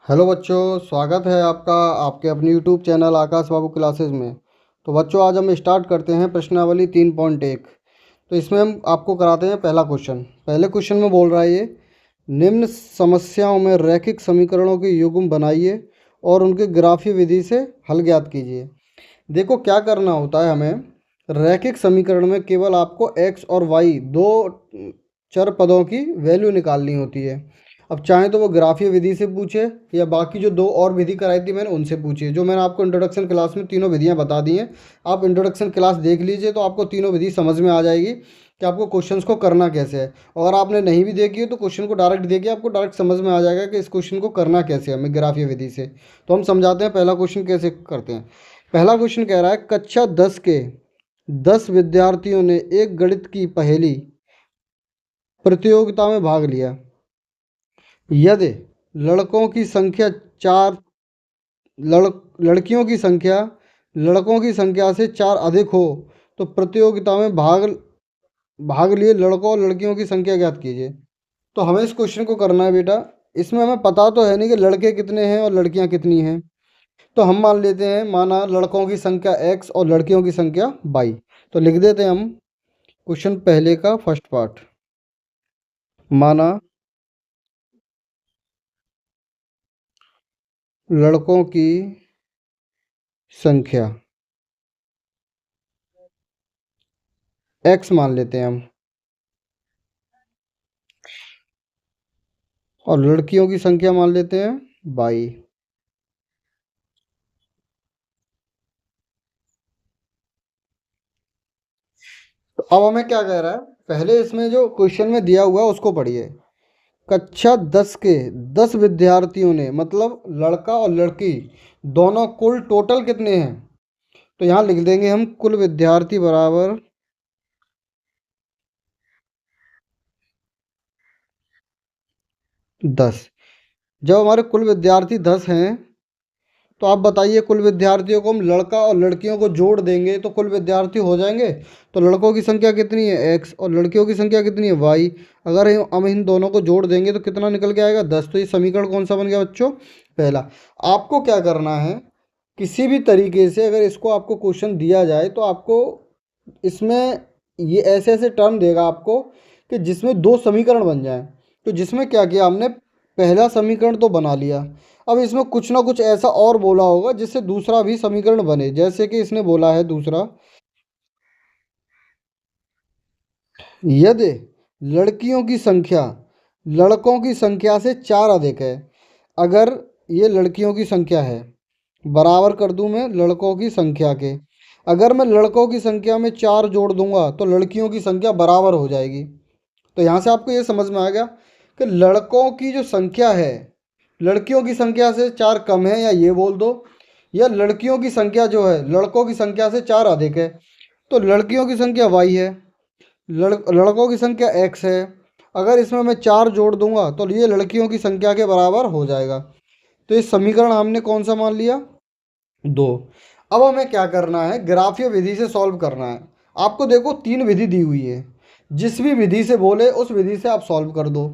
Hello बच्चों, स्वागत है आपका आपके अपने यूट्यूब चैनल आकाश बाबू क्लासेस में। तो बच्चों, आज हम स्टार्ट करते हैं प्रश्नावली 3.1। तो इसमें हम आपको कराते हैं पहला क्वेश्चन। पहले क्वेश्चन में बोल रहा है ये, निम्न समस्याओं में रैखिक समीकरणों के युग्म बनाइए और उनके ग्राफीय विधि से हल ज्ञात कीजिए। देखो क्या करना होता है हमें। रैखिक समीकरण में केवल आपको एक्स और वाई दो चर पदों की वैल्यू निकालनी होती है। अब चाहे तो वो ग्राफीय विधि से पूछे या बाकी जो दो और विधि कराई थी मैंने उनसे पूछिए। जो मैंने आपको इंट्रोडक्शन क्लास में तीनों विधियां बता दी हैं, आप इंट्रोडक्शन क्लास देख लीजिए तो आपको तीनों विधि समझ में आ जाएगी कि आपको क्वेश्चंस को करना कैसे है। अगर आपने नहीं भी देखी है तो क्वेश्चन को डायरेक्ट देखिए, आपको डायरेक्ट समझ में आ जाएगा कि इस क्वेश्चन को करना कैसे है हमें ग्राफीय विधि से। तो हम समझाते हैं पहला क्वेश्चन कैसे करते हैं। पहला क्वेश्चन कह रहा है, कक्षा 10 के 10 विद्यार्थियों ने एक गणित की पहेली प्रतियोगिता में भाग लिया। यदि लड़कों की संख्या चार लड़ लड़कियों की संख्या लड़कों की संख्या से 4 अधिक हो तो प्रतियोगिता में भाग भाग लिए लड़कों और लड़कियों की संख्या ज्ञात कीजिए। तो हमें इस क्वेश्चन को करना है बेटा। इसमें हमें पता तो है नहीं कि लड़के कितने हैं और लड़कियां कितनी हैं। तो हम मान लेते हैं, माना लड़कों की संख्या x और लड़कियों की संख्या y। तो लिख देते हैं हम क्वेश्चन पहले का फर्स्ट पार्ट। माना लड़कों की संख्या x मान लेते हैं हम और लड़कियों की संख्या मान लेते हैं y। तो अब हमें क्या कह रहा है, पहले इसमें जो क्वेश्चन में दिया हुआ है उसको पढ़िए। कक्षा 10 के 10 विद्यार्थियों ने, मतलब लड़का और लड़की दोनों, कुल टोटल कितने हैं। तो यहाँ लिख देंगे हम कुल विद्यार्थी बराबर 10। जब हमारे कुल विद्यार्थी 10 हैं तो आप बताइए, कुल विद्यार्थियों को हम लड़का और लड़कियों को जोड़ देंगे तो कुल विद्यार्थी हो जाएंगे। तो लड़कों की संख्या कितनी है x और लड़कियों की संख्या कितनी है y। अगर हम इन दोनों को जोड़ देंगे तो कितना निकल के आएगा 10। तो ये समीकरण कौन सा बन गया बच्चों, पहला। आपको क्या करना है, किसी भी तरीके से अगर इसको आपको क्वेश्चन दिया जाए तो आपको इसमें ये ऐसे ऐसे टर्म देगा आपको कि जिसमें दो समीकरण बन जाएं। तो जिसमें क्या किया हमने, पहला समीकरण तो बना लिया, अब इसमें कुछ ना कुछ ऐसा और बोला होगा जिससे दूसरा भी समीकरण बने। जैसे कि इसने बोला है दूसरा, यदि लड़कियों की संख्या लड़कों की संख्या से 4 अधिक है। अगर ये लड़कियों की संख्या है, बराबर कर दूं मैं लड़कों की संख्या के। अगर मैं लड़कों की संख्या में 4 जोड़ दूंगा तो लड़कियों की संख्या बराबर हो जाएगी। तो यहाँ से आपको ये समझ में आ गया कि लड़कों की जो संख्या है लड़कियों की संख्या से 4 कम है, या ये बोल दो, या लड़कियों की संख्या जो है लड़कों की संख्या से 4 अधिक है। तो लड़कियों की संख्या y है, लड़कों की संख्या x है। अगर इसमें मैं 4 जोड़ दूंगा तो ये लड़कियों की संख्या के बराबर हो जाएगा। तो इस समीकरण हमने कौन सा मान लिया, 2। अब हमें क्या करना है, ग्राफीय विधि से सॉल्व करना है। आपको देखो 3 विधि दी हुई है, जिस भी विधि से बोले उस विधि से आप सॉल्व कर दो।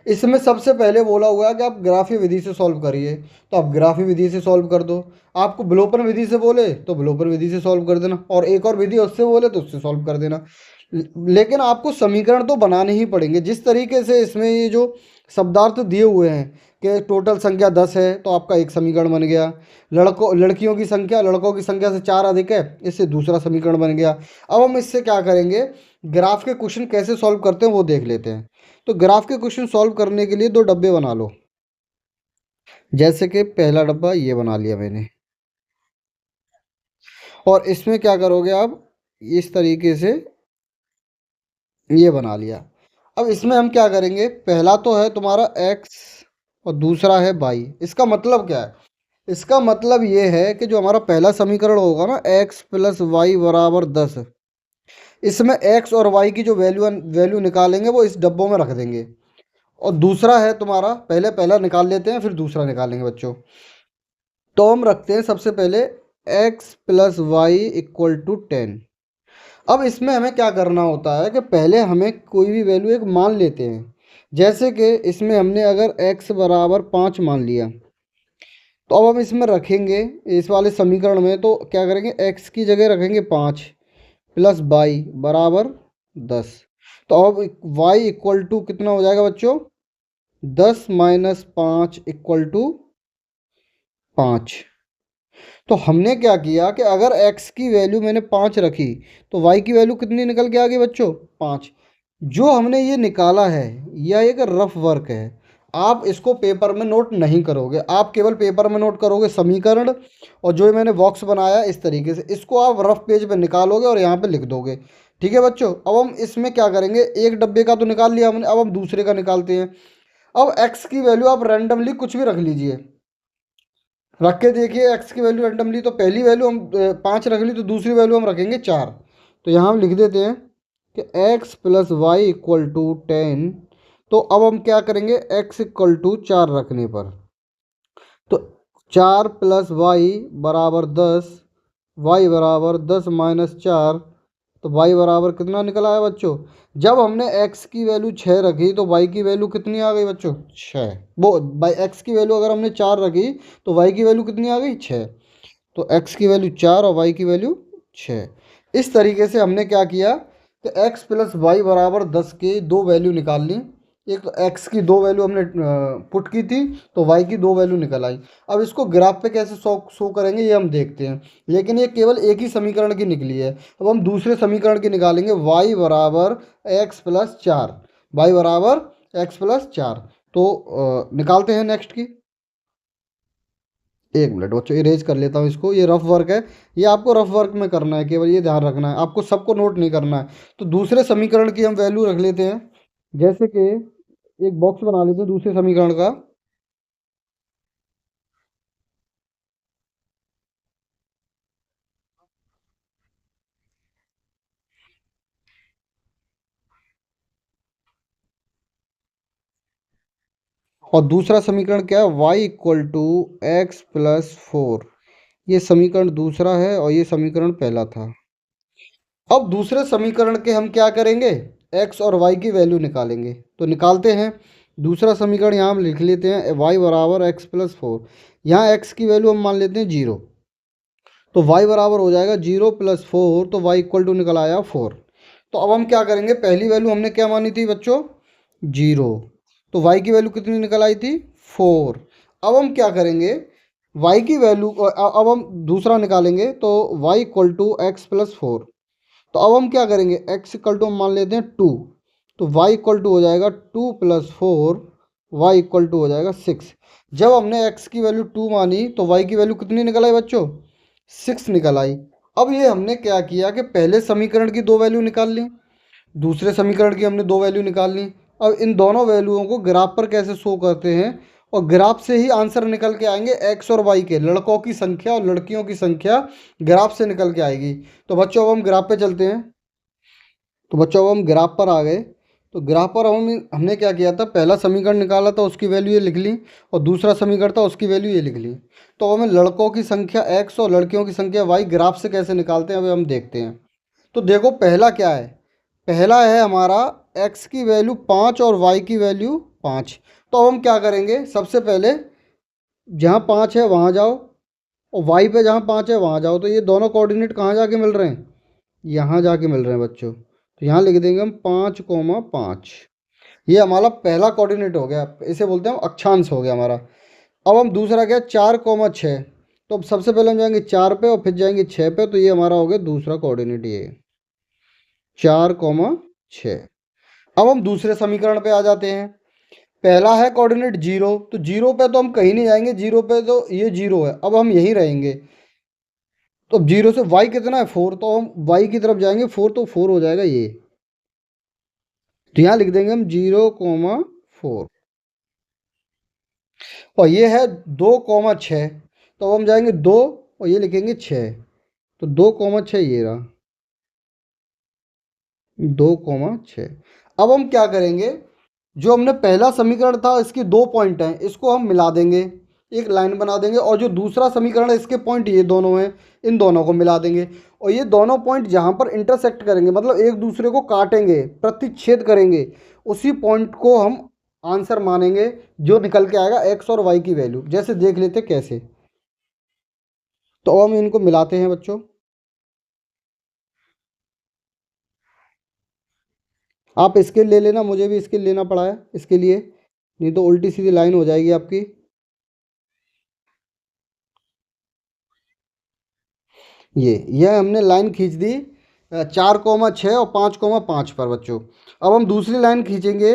इसमें सबसे पहले बोला हुआ है कि आप ग्राफीय विधि से सॉल्व करिए, तो आप ग्राफीय विधि से सॉल्व कर दो। आपको विलोपन विधि से बोले तो विलोपन विधि से सॉल्व कर देना, और एक और विधि उससे बोले तो उससे सॉल्व कर देना। लेकिन आपको समीकरण तो बनाने ही पड़ेंगे। जिस तरीके से इसमें ये जो शब्दार्थ दिए हुए हैं कि टोटल संख्या 10 है तो आपका एक समीकरण बन गया। लड़कियों की संख्या लड़कों की संख्या से 4 अधिक है, इससे दूसरा समीकरण बन गया। अब हम इससे क्या करेंगे, ग्राफ के क्वेश्चन कैसे सॉल्व करते हैं वो देख लेते हैं। तो ग्राफ के क्वेश्चन सॉल्व करने के लिए 2 डब्बे बना लो। जैसे कि पहला डब्बा ये बना लिया मैंने, और इसमें क्या करोगे आप, इस तरीके से ये बना लिया। अब इसमें हम क्या करेंगे, पहला तो है तुम्हारा x और दूसरा है y। इसका मतलब क्या है, इसका मतलब ये है कि जो हमारा पहला समीकरण होगा ना, x प्लस वाई बराबर 10, इसमें x और y की जो वैल्यू निकालेंगे वो इस डब्बों में रख देंगे। और दूसरा है तुम्हारा, पहले पहला निकाल लेते हैं फिर दूसरा निकालेंगे बच्चों। तो हम रखते हैं सबसे पहले x plus y equal to 10। अब इसमें हमें क्या करना होता है कि पहले हमें कोई भी वैल्यू एक मान लेते हैं। जैसे कि इसमें हमने अगर x बराबर 5 मान लिया, तो अब हम इसमें रखेंगे, इस वाले समीकरण में तो क्या करेंगे, x की जगह रखेंगे 5 प्लस वाई बराबर 10। तो अब y इक्वल टू कितना हो जाएगा बच्चों, 10 माइनस 5 इक्वल टू 5। तो हमने क्या किया कि अगर x की वैल्यू मैंने 5 रखी तो y की वैल्यू कितनी निकल के आ गई बच्चों, 5। जो हमने ये निकाला है यह एक रफ वर्क है, आप इसको पेपर में नोट नहीं करोगे, आप केवल पेपर में नोट करोगे समीकरण, और जो मैंने बॉक्स बनाया इस तरीके से इसको आप रफ पेज पे निकालोगे और यहाँ पे लिख दोगे। ठीक है बच्चों, अब हम इसमें क्या करेंगे, एक डब्बे का तो निकाल लिया हमने, अब हम दूसरे का निकालते हैं। अब x की वैल्यू आप रैंडमली कुछ भी रख लीजिए, रख के देखिए x की वैल्यू रैंडमली, तो पहली वैल्यू हम 5 रख ली, तो दूसरी वैल्यू हम रखेंगे 4। तो यहाँ हम लिख देते हैं कि x plus y equal to 10। तो अब हम क्या करेंगे, x इक्वल टू 4 रखने पर, तो 4 प्लस वाई बराबर 10, वाई बराबर 10 माइनस 4, तो वाई बराबर कितना निकल आया बच्चों। जब हमने x की वैल्यू 6 रखी तो y की वैल्यू कितनी आ गई बच्चों, 6। वो बाई x की वैल्यू अगर हमने 4 रखी तो y की वैल्यू कितनी आ गई, 6। तो x की वैल्यू 4 और y की वैल्यू 6। इस तरीके से हमने क्या किया कि x प्लस वाई बराबर 10 की दो वैल्यू निकाल ली, एक तो x की दो वैल्यू हमने पुट की थी, तो y की दो वैल्यू निकल आई। अब इसको ग्राफ पे कैसे शो करेंगे ये हम देखते हैं, लेकिन ये केवल एक ही समीकरण की निकली है। अब हम दूसरे समीकरण की निकालेंगे, y बराबर x प्लस 4, वाई बराबर x प्लस 4। तो निकालते हैं नेक्स्ट की। एक मिनट बच्चों, इरेज कर लेता हूँ इसको, ये रफ वर्क है, ये आपको रफ वर्क में करना है, केवल ये ध्यान रखना है, आपको सबको नोट नहीं करना है। तो दूसरे समीकरण की हम वैल्यू रख लेते हैं, जैसे कि एक बॉक्स बना लेते हैं दूसरे समीकरण का। और दूसरा समीकरण क्या है, y equal to x plus 4। ये समीकरण दूसरा है और ये समीकरण पहला था। अब दूसरे समीकरण के हम क्या करेंगे, x और y की वैल्यू निकालेंगे, तो निकालते हैं। दूसरा समीकरण यहाँ हम लिख लेते हैं, y बराबर एक्स प्लस 4। यहाँ x की वैल्यू हम मान लेते हैं 0, तो y बराबर हो जाएगा 0 प्लस 4, तो y इक्वल टू निकल आया 4। तो अब हम क्या करेंगे, पहली वैल्यू हमने क्या मानी थी बच्चों, 0, तो y की वैल्यू कितनी निकल आई थी, 4। अब हम क्या करेंगे, y की वैल्यू अब हम दूसरा निकालेंगे, तो y equal to x plus 4। तो अब हम क्या करेंगे, x इक्वल टू हम मान लेते हैं 2, तो y इक्वल टू हो जाएगा 2 प्लस 4, y इक्वल टू हो जाएगा 6। जब हमने x की वैल्यू 2 मानी तो y की वैल्यू कितनी निकल आई बच्चों, 6 निकल आई। अब ये हमने क्या किया कि पहले समीकरण की दो वैल्यू निकाल ली, दूसरे समीकरण की हमने दो वैल्यू निकाल ली। अब इन दोनों वैल्यूओं को ग्राफ पर कैसे शो करते हैं, और ग्राफ से ही आंसर निकल के आएंगे, एक्स और वाई के, लड़कों की संख्या और लड़कियों की संख्या ग्राफ से निकल के आएगी। तो बच्चों अब हम ग्राफ पे चलते हैं। तो बच्चों अब हम ग्राफ पर आ गए, तो ग्राफ पर हमने क्या किया था, पहला समीकरण निकाला था उसकी वैल्यू ये लिख ली, और दूसरा समीकरण था उसकी वैल्यू ये लिख ली। तो हमें लड़कों की संख्या x और लड़कियों की संख्या y ग्राफ से कैसे निकालते हैं अभी हम देखते हैं। तो देखो पहला क्या है, पहला है हमारा x की वैल्यू 5 और y की वैल्यू 5। तो अब हम क्या करेंगे, सबसे पहले जहाँ 5 है वहाँ जाओ, और y पे जहाँ 5 है वहाँ जाओ, तो ये दोनों कोऑर्डिनेट कहाँ जाके मिल रहे हैं, यहाँ जाके मिल रहे हैं बच्चों। तो यहाँ लिख देंगे हम 5,5। ये हमारा पहला कोऑर्डिनेट हो गया, इसे बोलते हैं हम अक्षांश हो गया हमारा। अब हम दूसरा क्या, 4,6। तो अब सबसे पहले हम जाएंगे 4 पे और फिर जाएंगे 6 पे, तो ये हमारा हो गया दूसरा कोऑर्डिनेट, ये 4,6। अब हम दूसरे समीकरण पे आ जाते हैं। पहला है कोऑर्डिनेट 0, तो 0 पे तो हम कहीं नहीं जाएंगे, 0 पे तो ये 0 है, अब हम यहीं रहेंगे। तो अब 0 से y कितना है, 4, तो हम y की तरफ जाएंगे 4, तो 4 हो जाएगा ये। तो यहाँ लिख देंगे हम 0,4। और ये है 2,6, तो हम जाएंगे 2 और ये लिखेंगे 6, तो 2,6 ये रहा, 2,6। अब हम क्या करेंगे, जो हमने पहला समीकरण था इसके दो पॉइंट हैं, इसको हम मिला देंगे, एक लाइन बना देंगे, और जो दूसरा समीकरण है इसके पॉइंट ये दोनों हैं, इन दोनों को मिला देंगे। और ये दोनों पॉइंट जहाँ पर इंटरसेक्ट करेंगे, मतलब एक दूसरे को काटेंगे, प्रतिच्छेद करेंगे, उसी पॉइंट को हम आंसर मानेंगे, जो निकल के आएगा एक्स और वाई की वैल्यू। जैसे देख लेते कैसे, तो अब हम इनको मिलाते हैं बच्चों। आप स्केल ले लेना, मुझे भी स्केल लेना पड़ा है इसके लिए, नहीं तो उल्टी सीधी लाइन हो जाएगी आपकी। ये हमने लाइन खींच दी 4,6 और 5,5 पर बच्चों। अब हम दूसरी लाइन खींचेंगे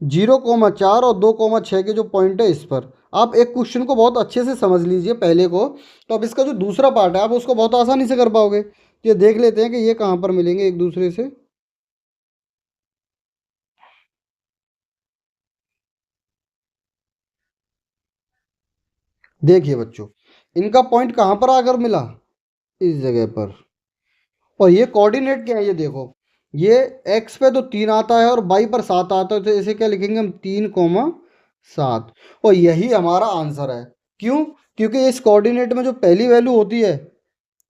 0,4 और 2,6 के जो पॉइंट है इस पर। आप एक क्वेश्चन को बहुत अच्छे से समझ लीजिए पहले को, तो अब इसका जो दूसरा पार्ट है आप उसको बहुत आसानी से कर पाओगे। तो ये देख लेते हैं कि ये कहाँ पर मिलेंगे एक दूसरे से। देखिए बच्चों, इनका पॉइंट कहाँ पर आकर मिला, इस जगह पर। और ये कोऑर्डिनेट क्या है ये देखो, ये एक्स पे तो 3 आता है और वाई पर 7 आता है, तो इसे क्या लिखेंगे हम, 3,7। और यही हमारा आंसर है। क्यों? क्योंकि इस कोऑर्डिनेट में जो पहली वैल्यू होती है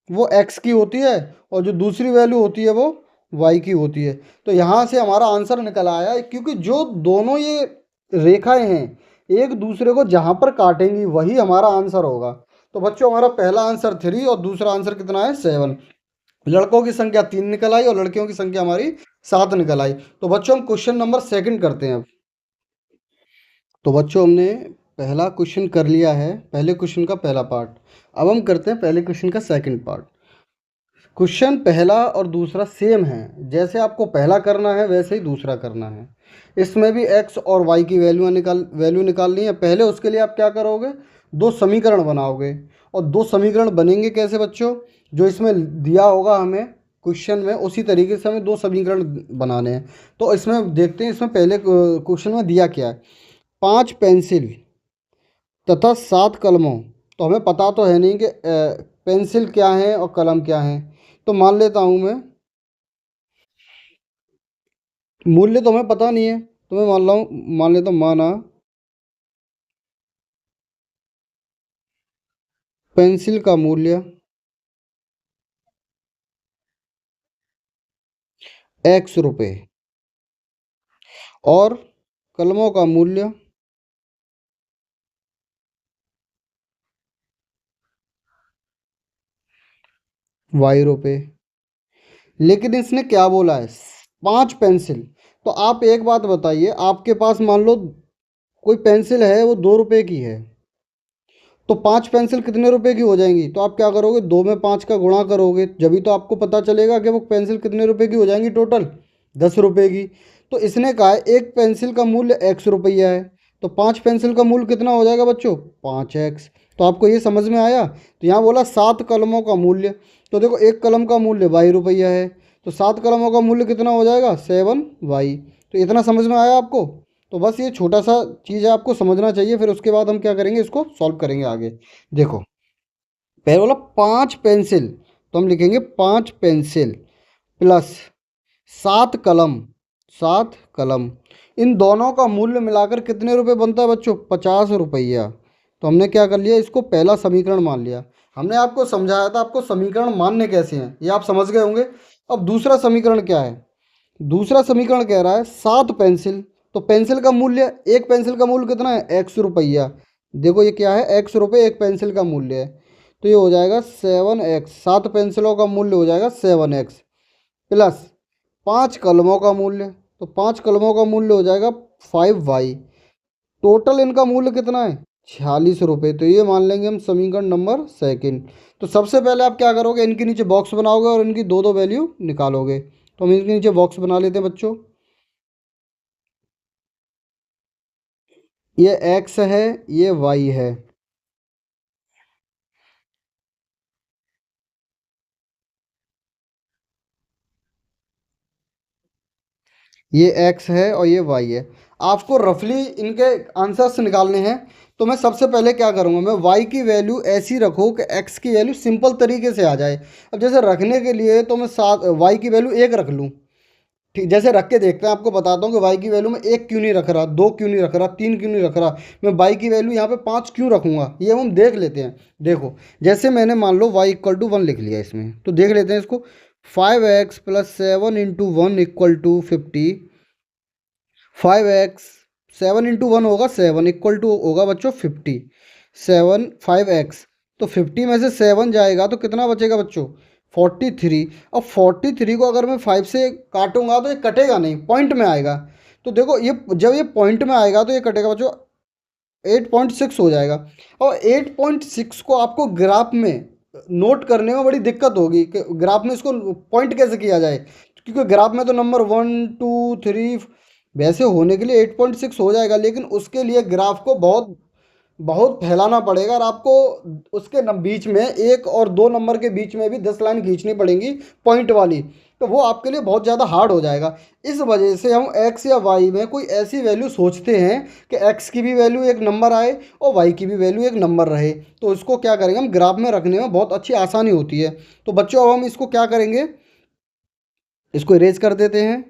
वो एक्स की होती है, और जो दूसरी वैल्यू होती है वो वाई की होती है। तो यहाँ से हमारा आंसर निकल आया है, क्योंकि जो दोनों ये रेखाएं हैं एक दूसरे को जहाँ पर काटेंगी वही हमारा आंसर होगा। तो बच्चों हमारा पहला आंसर 3 और दूसरा आंसर कितना है, 7। लड़कों की संख्या 3 निकल आई और लड़कियों की संख्या हमारी 7 निकल आई। तो बच्चों हम क्वेश्चन नंबर सेकंड करते हैं अब। तो बच्चों हमने पहला क्वेश्चन कर लिया है, पहले क्वेश्चन का पहला पार्ट। अब हम करते हैं पहले क्वेश्चन का सेकंड पार्ट। क्वेश्चन पहला और दूसरा सेम है, जैसे आपको पहला करना है वैसे ही दूसरा करना है। इसमें भी एक्स और वाई की वैल्यू निकालनी है। पहले उसके लिए आप क्या करोगे, दो समीकरण बनाओगे। और दो समीकरण बनेंगे कैसे बच्चों, जो इसमें दिया होगा हमें क्वेश्चन में उसी तरीके से हमें दो समीकरण बनाने हैं। तो इसमें देखते हैं इसमें पहले क्वेश्चन में दिया क्या है, 5 पेंसिल तथा 7 कलमों। तो हमें पता तो है नहीं कि पेंसिल क्या है और कलम क्या है। तो मान लेता हूँ मैं, मूल्य तो हमें पता नहीं है, तो मैं मान लेता हूँ, माना पेंसिल का मूल्य ₹X और कलमों का मूल्य ₹Y। लेकिन इसने क्या बोला है, 5 पेंसिल। तो आप एक बात बताइए, आपके पास मान लो कोई पेंसिल है वो ₹2 की है, तो 5 पेंसिल कितने रुपए की हो जाएंगी, तो आप क्या करोगे, 2 में 5 का गुणा करोगे, जभी तो आपको पता चलेगा कि वो पेंसिल कितने रुपए की हो जाएंगी, टोटल ₹10 की। तो इसने कहा है एक पेंसिल का मूल्य ₹X है, तो 5 पेंसिल का मूल्य कितना हो जाएगा बच्चों, 5X। तो आपको ये समझ में आया। तो यहाँ बोला 7 कलमों का मूल्य, तो देखो एक कलम का मूल्य ₹Y है, तो 7 कलमों का मूल्य कितना हो जाएगा, 7Y। तो इतना समझ में आया आपको। तो बस ये छोटा सा चीज़ है, आपको समझना चाहिए, फिर उसके बाद हम क्या करेंगे, इसको सॉल्व करेंगे आगे। देखो, पहले बोला 5 पेंसिल, तो हम लिखेंगे 5 पेंसिल प्लस 7 कलम, 7 कलम। इन दोनों का मूल्य मिलाकर कितने रुपए बनता है बच्चों, ₹50। तो हमने क्या कर लिया, इसको पहला समीकरण मान लिया। हमने आपको समझाया था आपको समीकरण मानने कैसे हैं, ये आप समझ गए होंगे। अब दूसरा समीकरण क्या है, दूसरा समीकरण कह रहा है 7 पेंसिल, तो पेंसिल का मूल्य, एक पेंसिल का मूल्य कितना है, ₹X। देखो ये क्या है, ₹X एक पेंसिल का मूल्य है, तो ये हो जाएगा 7X। 7 पेंसिलों का मूल्य हो जाएगा 7X प्लस 5 कलमों का मूल्य, तो 5 कलमों का मूल्य हो जाएगा 5Y। टोटल इनका मूल्य कितना है, ₹46। तो ये मान लेंगे हम समीकरण नंबर सेकंड। तो सबसे पहले आप क्या करोगे, इनके नीचे बॉक्स बनाओगे और इनकी दो दो वैल्यू निकालोगे। तो हम इनके नीचे बॉक्स बना लेते हैं बच्चों। ये एक्स है, ये वाई है। ये एक्स है और ये वाई है। आपको रफली इनके आंसर्स निकालने हैं। तो मैं सबसे पहले क्या करूँगा, मैं वाई की वैल्यू ऐसी रखूँ कि एक्स की वैल्यू सिंपल तरीके से आ जाए। अब जैसे रखने के लिए तो मैं 7, वाई की वैल्यू 1 रख लूँ। ठीक, जैसे रख के देखते हैं, आपको बताता हूँ कि वाई की वैल्यू में 1 क्यों नहीं रख रहा, 2 क्यों नहीं रख रहा, 3 क्यों नहीं रख रहा, मैं वाई की वैल्यू यहाँ पे 5 क्यों रखूँगा, ये हम देख लेते हैं। देखो, जैसे मैंने मान लो y = 1 लिख लिया इसमें, तो देख लेते हैं इसको। 5x plus 7 × 1 = 50। 5x, 7 × 1 होगा 7 = होगा बच्चों 50। 7 5x, तो 50 में से 7 जाएगा तो कितना बचेगा बच्चों? 43। अब 43 को अगर मैं 5 से काटूंगा तो ये कटेगा नहीं, पॉइंट में आएगा। तो देखो ये जब ये पॉइंट में आएगा तो ये कटेगा बच्चों, 8.6 हो जाएगा। और 8.6 को आपको ग्राफ में नोट करने में बड़ी दिक्कत होगी कि ग्राफ में इसको पॉइंट कैसे किया जाए, क्योंकि ग्राफ में तो नंबर 1 2 3 वैसे होने के लिए 8.6 हो जाएगा, लेकिन उसके लिए ग्राफ को बहुत बहुत फैलाना पड़ेगा और आपको उसके बीच में 1 और 2 नंबर के बीच में भी 10 लाइन खींचनी पड़ेंगी पॉइंट वाली, तो वो आपके लिए बहुत ज़्यादा हार्ड हो जाएगा। इस वजह से हम एक्स या वाई में कोई ऐसी वैल्यू सोचते हैं कि एक्स की भी वैल्यू एक नंबर आए और वाई की भी वैल्यू एक नंबर रहे, तो इसको क्या करेंगे हम ग्राफ में रखने में बहुत अच्छी आसानी होती है। तो बच्चों अब हम इसको क्या करेंगे, इसको इरेज कर देते हैं।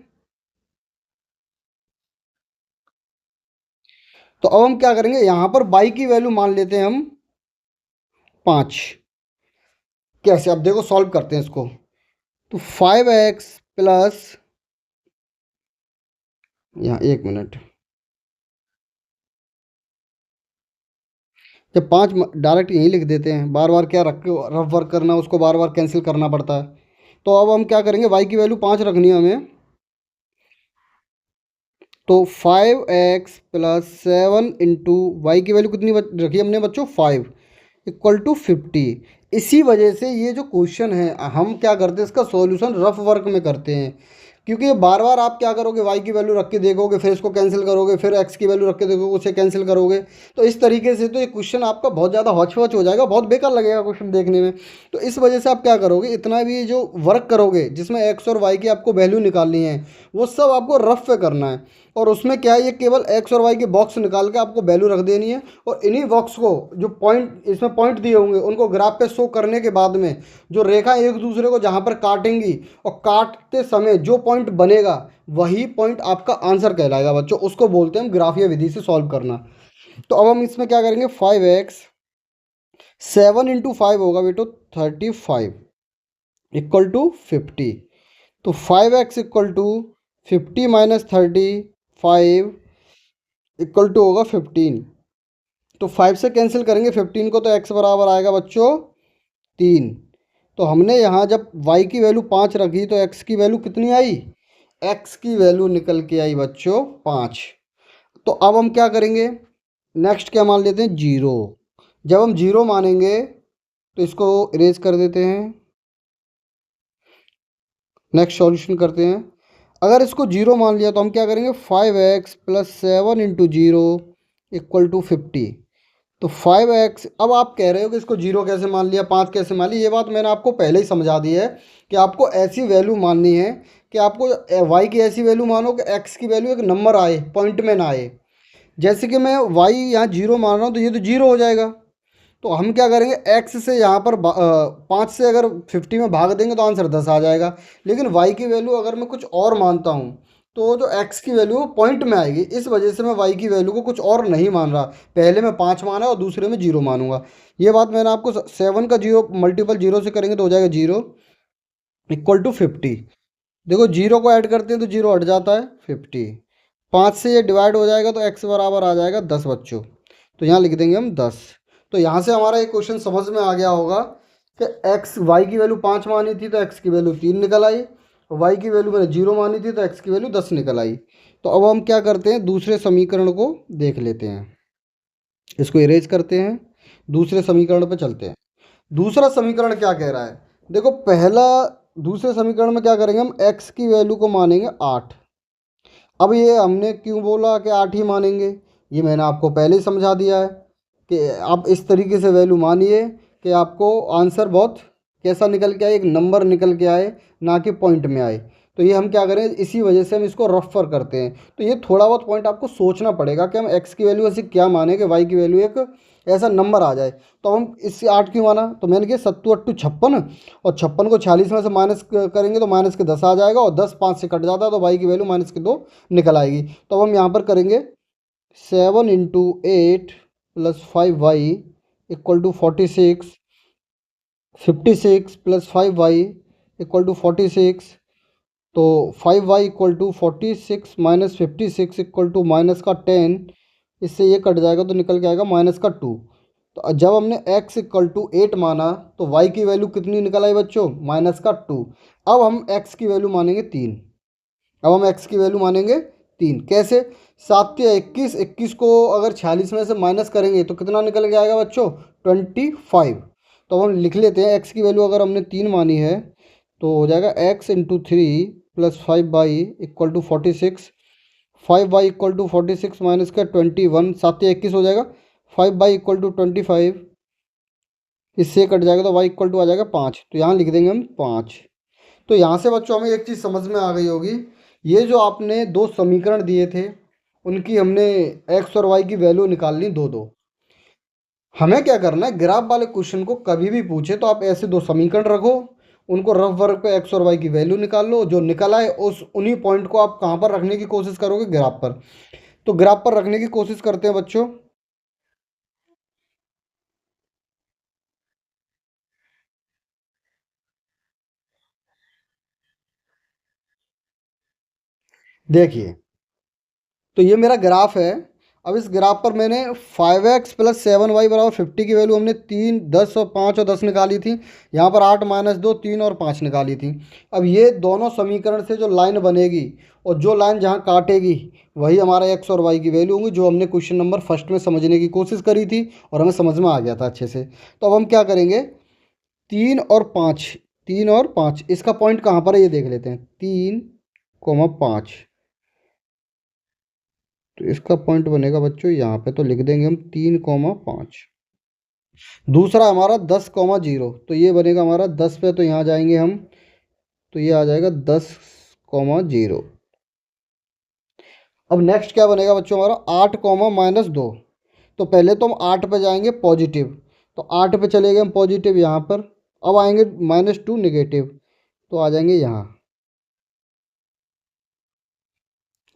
तो अब हम क्या करेंगे, यहाँ पर वाई की वैल्यू मान लेते हैं हम 5। कैसे, अब देखो सॉल्व करते हैं इसको। तो 5x प्लस, यहाँ 1 मिनट, जब 5 डायरेक्ट यहीं लिख देते हैं, बार बार क्या रख के रफ वर्क करना, उसको बार बार कैंसिल करना पड़ता है। तो अब हम क्या करेंगे, y की वैल्यू 5 रखनी है हमें। तो 5x + 7 वाई की वैल्यू कितनी रखी हमने बच्चों, 5 = 50। इसी वजह से ये जो क्वेश्चन है हम क्या करते हैं, इसका सॉल्यूशन रफ वर्क में करते हैं, क्योंकि ये बार बार आप क्या करोगे, y की वैल्यू रख के देखोगे, फिर इसको कैंसिल करोगे, फिर x की वैल्यू रख के देखोगे, उसे कैंसिल करोगे। तो इस तरीके से तो ये क्वेश्चन आपका बहुत ज़्यादा हौच पौच हो जाएगा, बहुत बेकार लगेगा क्वेश्चन देखने में। तो इस वजह से आप क्या करोगे, इतना भी जो वर्क करोगे जिसमें x और y की आपको वैल्यू निकालनी है, वो सब आपको रफ पे करना है। और उसमें क्या है, ये केवल एक्स और वाई के बॉक्स निकाल के आपको वैल्यू रख देनी है, और इन्हीं बॉक्स को जो पॉइंट इसमें पॉइंट दिए होंगे उनको ग्राफ पे शो करने के बाद में जो रेखा एक दूसरे को जहाँ पर काटेंगी और काटते समय जो पॉइंट बनेगा वही पॉइंट आपका आंसर कहलाएगा बच्चों, उसको बोलते हैं हम ग्राफीय विधि से सॉल्व करना। तो अब हम इसमें क्या करेंगे, 5x 7 × 5 होगा बेटो 35 = 50। तो 5x = 50 - 35 = होगा 15। तो 5 से कैंसिल करेंगे 15 को, तो x बराबर आएगा बच्चों 3। तो हमने यहाँ जब y की वैल्यू 5 रखी तो x की वैल्यू कितनी आई, x की वैल्यू निकल के आई बच्चों 5। तो अब हम क्या करेंगे, नेक्स्ट क्या मान लेते हैं, 0। जब हम 0 मानेंगे तो इसको इरेज कर देते हैं, नेक्स्ट सॉल्यूशन करते हैं। अगर इसको 0 मान लिया तो हम क्या करेंगे, 5x + 7 × 0 = 50। तो 5x, अब आप कह रहे हो कि इसको 0 कैसे मान लिया, 5 कैसे मान लिया, ये बात मैंने आपको पहले ही समझा दी है कि आपको ऐसी वैल्यू माननी है कि आपको y की ऐसी वैल्यू मानो कि x की वैल्यू एक नंबर आए, पॉइंट में ना आए। जैसे कि मैं y यहाँ 0 मान रहा हूँ तो ये तो 0 हो जाएगा। तो हम क्या करेंगे, x से यहाँ पर 5 से अगर 50 में भाग देंगे तो आंसर 10 आ जाएगा। लेकिन y की वैल्यू अगर मैं कुछ और मानता हूँ तो जो x की वैल्यू पॉइंट में आएगी, इस वजह से मैं y की वैल्यू को कुछ और नहीं मान रहा, पहले मैं 5 माना और दूसरे में 0 मानूंगा। ये बात मैंने आपको 7 का 0 मल्टीपल 0 से करेंगे तो हो जाएगा 0 = 50। देखो 0 को ऐड करते हैं तो 0 हट जाता है 50, 5 से ये डिवाइड हो जाएगा तो x बराबर आ जाएगा 10 बच्चों। तो यहाँ लिख देंगे हम 10। तो यहाँ से हमारा एक क्वेश्चन समझ में आ गया होगा कि y की वैल्यू 5 मानी थी तो x की वैल्यू 3 निकल आई, और y की वैल्यू मैंने 0 मानी थी तो x की वैल्यू 10 निकल आई। तो अब हम क्या करते हैं, दूसरे समीकरण को देख लेते हैं, इसको इरेज करते हैं, दूसरे समीकरण पर चलते हैं। दूसरा समीकरण क्या कह रहा है, देखो पहला, दूसरे समीकरण में क्या करेंगे, हम x की वैल्यू को मानेंगे 8। अब ये हमने क्यों बोला कि 8 ही मानेंगे, ये मैंने आपको पहले ही समझा दिया है कि आप इस तरीके से वैल्यू मानिए कि आपको आंसर बहुत कैसा निकल के आए, एक नंबर निकल के आए, ना कि पॉइंट में आए। तो ये हम क्या करें, इसी वजह से हम इसको रफर करते हैं। तो ये थोड़ा बहुत पॉइंट आपको सोचना पड़ेगा कि हम x की वैल्यू ऐसी क्या माने कि y की वैल्यू एक ऐसा नंबर आ जाए। तो हम इससे 8 क्यों माना, तो मैंने किया 7 8 56, और 56 को 46 में से माइनस करेंगे तो माइनस के 10 आ जाएगा, और 10 5 से कट जाता है तो y की वैल्यू -2 निकल आएगी। तो अब हम यहाँ पर करेंगे 7 × 8 + 5y = 46, 56 + 5y = 46। तो 5y = 46 - 56 = -10, इससे ये कट जाएगा तो निकल के आएगा -2। तो जब हमने x इक्वल टू 8 माना तो y की वैल्यू कितनी निकल आई बच्चों, -2। अब हम x की वैल्यू मानेंगे 3। अब हम x की वैल्यू मानेंगे 3। कैसे? 7 या 21, 21 को अगर 46 में से माइनस करेंगे तो कितना निकल के आएगा बच्चों, 25। तो हम लिख लेते हैं x की वैल्यू अगर हमने 3 मानी है तो हो जाएगा x into 3 plus 5y equal to 46। 5y equal to 46 minus का 21, 7 या 21 हो जाएगा। 5y इक्वल टू 25, इससे कट जाएगा तो y इक्वल टू आ जाएगा 5। तो यहाँ लिख देंगे हम 5। तो यहाँ से बच्चों हमें एक चीज़ समझ में आ गई होगी, ये जो आपने दो समीकरण दिए थे उनकी हमने x और y की वैल्यू निकालनी दो दो। हमें क्या करना है, ग्राफ वाले क्वेश्चन को कभी भी पूछे तो आप ऐसे दो समीकरण रखो, उनको रफ वर्क पे x और y की वैल्यू निकाल लो, जो निकल आए उस उन्हीं पॉइंट को आप कहाँ पर रखने की कोशिश करोगे, ग्राफ पर। तो ग्राफ पर रखने की कोशिश करते हैं बच्चों। देखिए, तो ये मेरा ग्राफ है। अब इस ग्राफ पर मैंने 5x प्लस 7y बराबर 50 की वैल्यू हमने 3, 10 और 5 और 10 निकाली थी। यहाँ पर 8 माइनस 2, 3 और 5 निकाली थी। अब ये दोनों समीकरण से जो लाइन बनेगी और जो लाइन जहाँ काटेगी वही हमारा x और y की वैल्यू होंगी, जो हमने क्वेश्चन नंबर फर्स्ट में समझने की कोशिश करी थी और हमें समझ में आ गया था अच्छे से। तो अब हम क्या करेंगे, 3 और 5, 3 और 5 इसका पॉइंट कहाँ पर है ये देख लेते हैं। 3, 5, तो इसका पॉइंट बनेगा बच्चों यहाँ पे, तो लिख देंगे हम 3, 5। दूसरा हमारा 10, 0, तो ये बनेगा हमारा 10 पे, तो यहाँ जाएंगे हम, तो ये आ जाएगा 10, 0। अब नेक्स्ट क्या बनेगा बच्चों हमारा, 8, -2। तो पहले तो हम 8 पे जाएंगे पॉजिटिव, तो 8 पे चले गए हम पॉजिटिव यहाँ पर। अब आएंगे -2 निगेटिव, तो आ जाएंगे यहाँ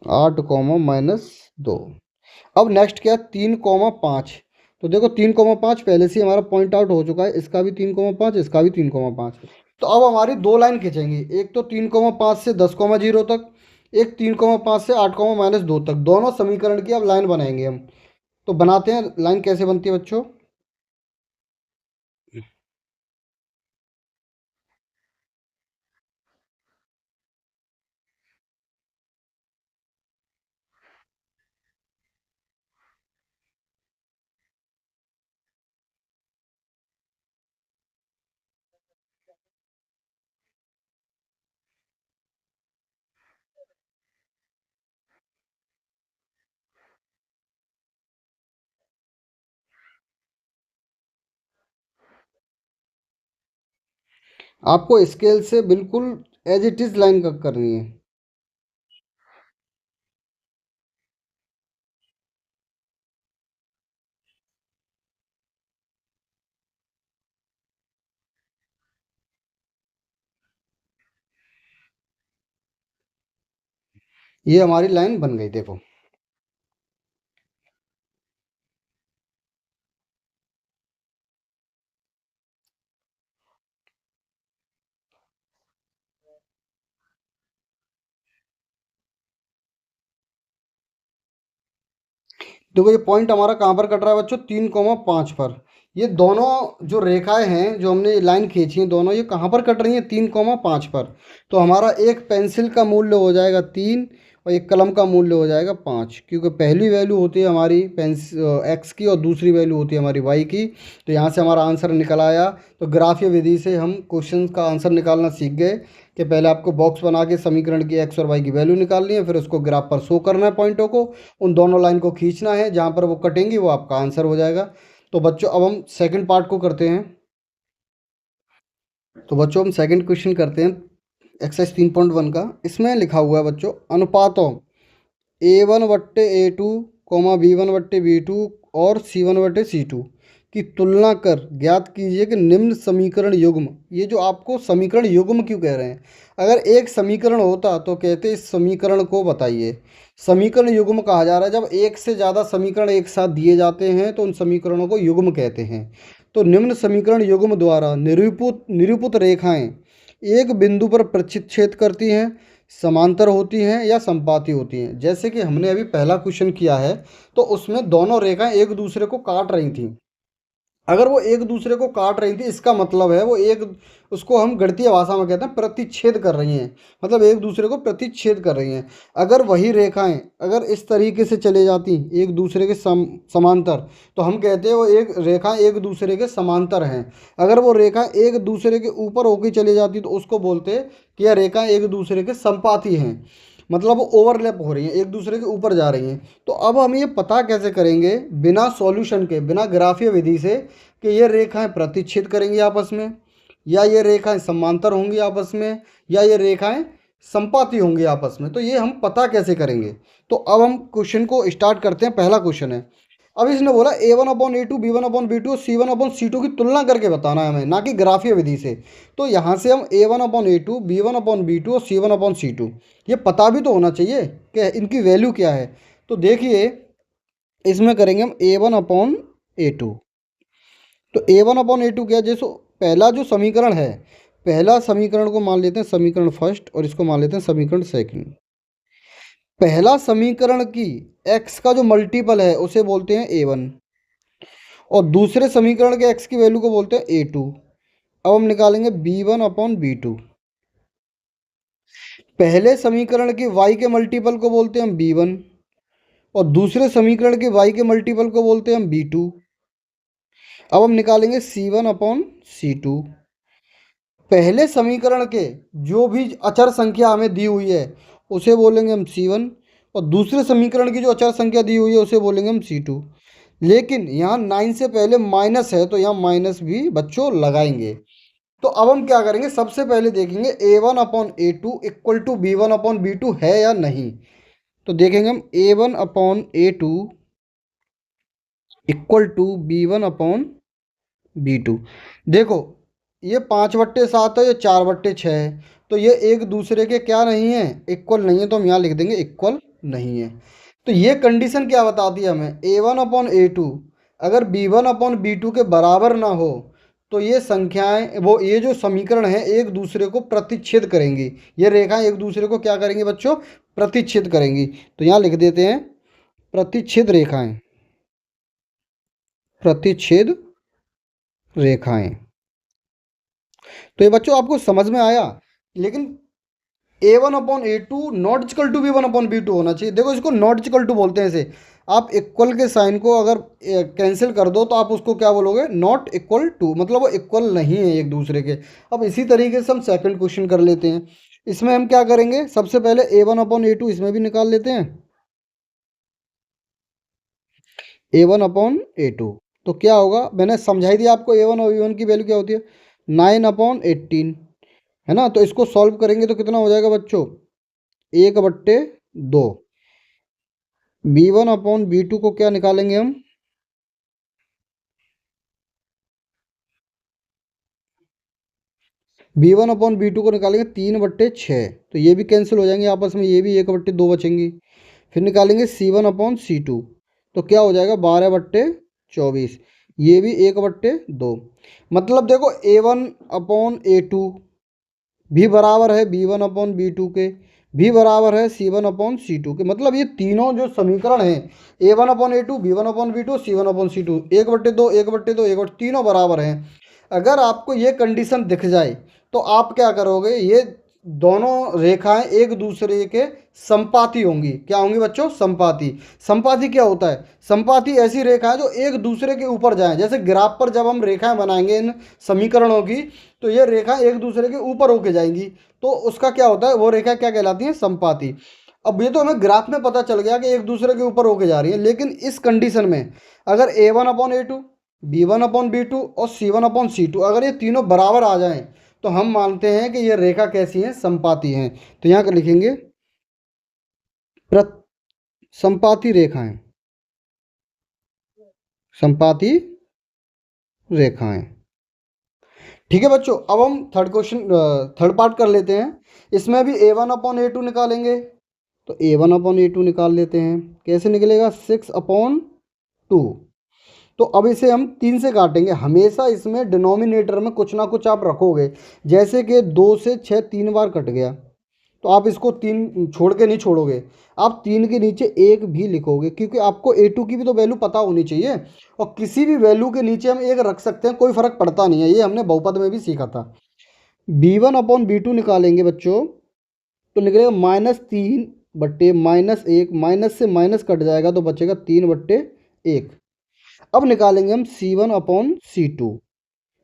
8, -2। अब नेक्स्ट क्या, 3, 5। तो देखो 3, 5 पहले से ही हमारा पॉइंट आउट हो चुका है, इसका भी 3, 5, इसका भी 3, 5। तो अब हमारी दो लाइन खींचेंगी, एक तो 3, 5 से 10, 0 तक, एक 3, 5 से 8, -2 तक। दोनों समीकरण की अब लाइन बनाएंगे हम। तो बनाते हैं, लाइन कैसे बनती है बच्चों। आपको स्केल से बिल्कुल एज इट इज लाइन करनी है। ये हमारी लाइन बन गई देखो। देखो ये पॉइंट हमारा कहाँ पर कट रहा है बच्चों, 3, 5 पर। ये दोनों जो रेखाएं हैं जो हमने लाइन खींची हैं, दोनों ये कहाँ पर कट रही हैं, 3, 5 पर। तो हमारा एक पेंसिल का मूल्य हो जाएगा 3 और एक कलम का मूल्य हो जाएगा 5, क्योंकि पहली वैल्यू होती है हमारी एक्स की और दूसरी वैल्यू होती है हमारी वाई की। तो यहाँ से हमारा आंसर निकल आया। तो ग्राफीय विधि से हम क्वेश्चन का आंसर निकालना सीख गए कि पहले आपको बॉक्स बना के समीकरण की एक्स और वाई की वैल्यू निकालनी है, फिर उसको ग्राफ पर शो करना है पॉइंटों को, उन दोनों लाइन को खींचना है, जहाँ पर वो कटेंगी वो आपका आंसर हो जाएगा। तो बच्चों अब हम सेकंड पार्ट को करते हैं। तो बच्चों हम सेकंड क्वेश्चन करते हैं एक्सरसाइज 3.1 का। इसमें लिखा हुआ है बच्चों, अनुपातों A1/A2, B1/B2 और C1/C2 की तुलना कर ज्ञात कीजिए कि निम्न समीकरण युग्म। ये जो आपको समीकरण युग्म क्यों कह रहे हैं, अगर एक समीकरण होता तो कहते इस समीकरण को बताइए। समीकरण युग्म कहा जा रहा है जब एक से ज़्यादा समीकरण एक साथ दिए जाते हैं तो उन समीकरणों को युग्म कहते हैं। तो निम्न समीकरण युग्म द्वारा निरूपित निरूपित रेखाएं एक बिंदु पर प्रतिच्छेद करती हैं, समांतर होती हैं या संपाती होती हैं। जैसे कि हमने अभी पहला क्वेश्चन किया है तो उसमें दोनों रेखाएं एक दूसरे को काट रही थी। अगर वो एक दूसरे को काट रही थी, इसका मतलब है वो एक, उसको हम गणितीय भाषा में कहते हैं प्रतिच्छेद कर रही हैं, मतलब एक दूसरे को प्रतिच्छेद कर रही हैं। अगर वही रेखाएं अगर इस तरीके से चले जाती एक दूसरे के समांतर, तो हम कहते हैं वो एक रेखा एक दूसरे के समांतर हैं। अगर वो रेखा एक दूसरे के ऊपर होकर चली जाती तो उसको बोलते कि यह रेखा एक दूसरे के संपाती हैं, मतलब वो ओवरलैप हो रही हैं, एक दूसरे के ऊपर जा रही हैं। तो अब हम ये पता कैसे करेंगे बिना सॉल्यूशन के, बिना ग्राफीय विधि से, कि ये रेखाएं प्रतिच्छेद करेंगी आपस में, या ये रेखाएं समांतर होंगी आपस में, या ये रेखाएं संपाती होंगी आपस में। तो ये हम पता कैसे करेंगे? तो अब हम क्वेश्चन को स्टार्ट करते हैं। पहला क्वेश्चन है, अब इसने बोला A1/A2 B1/B2 C1/C2 की तुलना करके बताना है हमें, ना कि ग्राफीय विधि से। तो यहाँ से हम A1/A2 B1/B2 और C1/C2 ये पता भी तो होना चाहिए कि इनकी वैल्यू क्या है। तो देखिए इसमें करेंगे हम A1/A2। तो A1/A2 क्या है, जैसो पहला जो समीकरण है, पहला समीकरण को मान लेते हैं समीकरण फर्स्ट और इसको मान लेते हैं समीकरण सेकंड। पहला समीकरण की x का जो मल्टीपल है उसे बोलते हैं A1, और दूसरे समीकरण के x की वैल्यू को बोलते हैं A2। अब हम निकालेंगे B1/B2। पहले समीकरण की y के मल्टीपल को बोलते हैं हम B1, और दूसरे समीकरण के y के मल्टीपल को बोलते हैं हम B2। अब हम निकालेंगे C1/C2। पहले समीकरण के जो भी अचर संख्या हमें दी हुई है उसे बोलेंगे हम C1, और दूसरे समीकरण की जो अचर संख्या दी हुई है उसे बोलेंगे हम C2। लेकिन यहाँ 9 से पहले माइनस है तो यहाँ माइनस भी बच्चों लगाएंगे। तो अब हम क्या करेंगे, सबसे पहले देखेंगे A1/A2 इक्वल टू B1/B2 है या नहीं। तो देखेंगे हम A1/A2 इक्वल टू B1/B2। देखो ये 5/7 है, ये 4/6 है, तो ये एक दूसरे के क्या नहीं है, इक्वल नहीं है। तो हम यहाँ लिख देंगे इक्वल नहीं है। तो ये कंडीशन क्या बताती है हमें, A1/A2 अगर B1/B2 के बराबर ना हो तो ये संख्याएं, वो ये जो समीकरण है एक दूसरे को प्रतिच्छेद करेंगी। ये रेखाएं एक दूसरे को क्या करेंगी बच्चों, प्रतिच्छेद करेंगी। तो यहाँ लिख देते हैं प्रतिच्छेद रेखाएं, प्रतिच्छेद रेखाएं। तो ये बच्चों आपको समझ में आया। लेकिन A1/A2 not equal to B1/B2 होना चाहिए। देखो इसको नॉट इक्वल टू बोलते हैं इसे। आप इक्वल के साइन को अगर कैंसिल कर दो तो आप उसको क्या बोलोगे, नॉट इक्वल टू, मतलब वो इक्वल नहीं है एक दूसरे के। अब इसी तरीके से हम सेकंड क्वेश्चन कर लेते हैं। इसमें हम क्या करेंगे, सबसे पहले A1/A2 इसमें भी निकाल लेते हैं। A1/A2 तो क्या होगा, मैंने समझाई दिया आपको A1 और A1 की वैल्यू क्या होती है, 9/18 है ना। तो इसको सॉल्व करेंगे तो कितना हो जाएगा बच्चों, 1/2। B1/B2 को क्या निकालेंगे हम, B1/B2 को निकालेंगे 3/6। तो ये भी कैंसिल हो जाएंगे आपस में, ये भी 1/2 बचेंगी। फिर निकालेंगे C1/C2 तो क्या हो जाएगा 12/24, ये भी 1/2। मतलब देखो A1/A2 भी बराबर है B1/B2 के, भी बराबर है C1/C2 के। मतलब ये तीनों जो समीकरण हैं A1/A2 B1/B2 C1/C2 1/2 1/2 1/2 तीनों बराबर हैं। अगर आपको ये कंडीशन दिख जाए तो आप क्या करोगे, ये दोनों रेखाएं एक दूसरे के संपाती होंगी। क्या होंगी बच्चों, संपाती। संपाती क्या होता है, संपाती ऐसी रेखाएं जो एक दूसरे के ऊपर जाएं। जैसे ग्राफ पर जब हम रेखाएं बनाएंगे इन समीकरणों की, तो ये रेखा एक दूसरे के ऊपर होके जाएंगी, तो उसका क्या होता है, वो रेखा क्या कहलाती है, संपाती। अब ये तो हमें ग्राफ में पता चल गया कि एक दूसरे के ऊपर होके जा रही है, लेकिन इस कंडीशन में अगर A1/A2 B1/B2 और C1/C2 अगर ये तीनों बराबर आ जाएं तो हम मानते हैं कि ये रेखा कैसी है, संपाती हैं। तो यहाँ कर लिखेंगे संपाती रेखाएं, संपाती रेखाएं। ठीक है बच्चों, अब हम थर्ड क्वेश्चन, थर्ड पार्ट कर लेते हैं। इसमें भी A1/A2 निकालेंगे। तो A1/A2 निकाल लेते हैं, कैसे निकलेगा, 6/2। तो अब इसे हम 3 से काटेंगे। हमेशा इसमें डिनोमिनेटर में कुछ ना कुछ आप रखोगे, जैसे कि 2 से 6 3 बार कट गया, तो आप इसको 3 छोड़ के नहीं छोड़ोगे, आप 3 के नीचे 1 भी लिखोगे, क्योंकि आपको A2 की भी तो वैल्यू पता होनी चाहिए। और किसी भी वैल्यू के नीचे हम 1 रख सकते हैं, कोई फर्क पड़ता नहीं है, ये हमने बहुपद में भी सीखा था। B1/B2 निकालेंगे बच्चों, तो निकलेगा -3/-1, माइनस से माइनस कट जाएगा तो बचेगा 3/1। अब निकालेंगे हम C1/C2,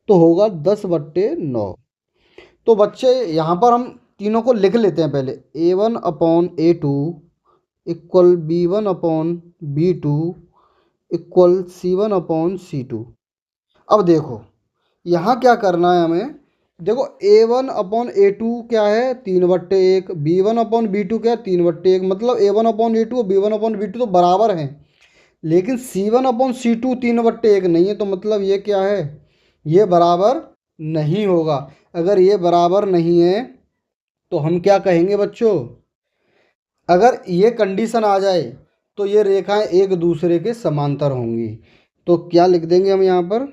तो होगा 10/9। तो बच्चे यहाँ पर हम तीनों को लिख लेते हैं पहले। A1/A2 equal B1/B2 equal C1/C2। अब देखो यहाँ क्या करना है हमें। देखो A1/A2 क्या है, 3/1। B1/B2 क्या है, 3/1। मतलब A1/A2 और B1/B2 तो बराबर हैं, लेकिन C1/C2 3/1 नहीं है। तो मतलब ये क्या है, ये बराबर नहीं होगा। अगर ये बराबर नहीं है तो हम क्या कहेंगे बच्चों, अगर ये कंडीशन आ जाए तो ये रेखाएं एक दूसरे के समांतर होंगी। तो क्या लिख देंगे हम यहाँ पर,